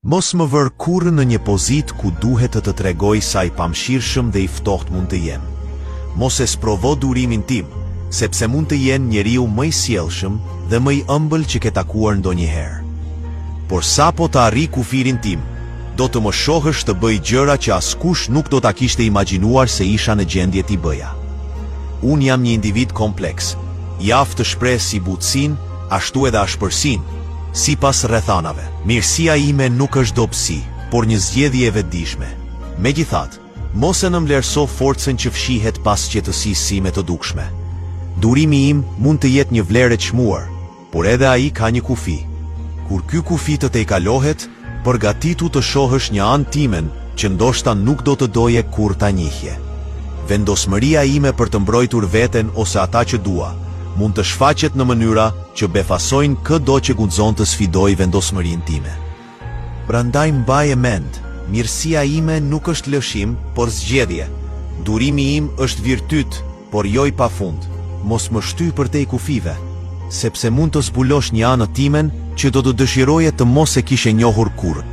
Mos më vër kurrë në një pozitë ku duhet të tregoj sa i pamshirshëm dhe i ftohtë mund të jem. Mos e sprovo durimin tim, sepse mund të jenë njeriu më i sjellshëm dhe më i ëmbël që ke takuar ndonjëherë. Por sapo të arri kufirin tim, do të më shohësh të bëj gjëra që askush nuk do ta kishte imagjinuar se isha në gjendje t'i bëja. Unë jam një individ kompleks, javë të shpreh si butësin, ashtu edhe ashpërsin, sipas rrethanave. Mirësia ime nuk është dobësi, por një zgjedhje e vetëdijshme. Megjithatë, mos e nëmvlerëso forcën që fshihet pas qetësisë sime të dukshme. Durimi im mund të jetë një vlerë e çmuar, por edhe ai ka një kufi. Kur ky kufi të tejkalohet, përgatitu të shohësh një anë timen që ndoshta nuk do të doje kur ta njihje. Vendosmëria ime për të mbrojtur veten ose ata që dua, mund të shfaqet në mënyra që befasojnë çdo që guxon të sfidoj vendosmërinë time. Prandaj mbaje mend, mirësia ime nuk është lëshim, por zgjedhje. Durimi im është virtyt, por jo i pafund. Mos më shty përtej kufive, sepse mund të zbulosh një anë timen që do të dëshiroje të mos e kishe njohur kurrë.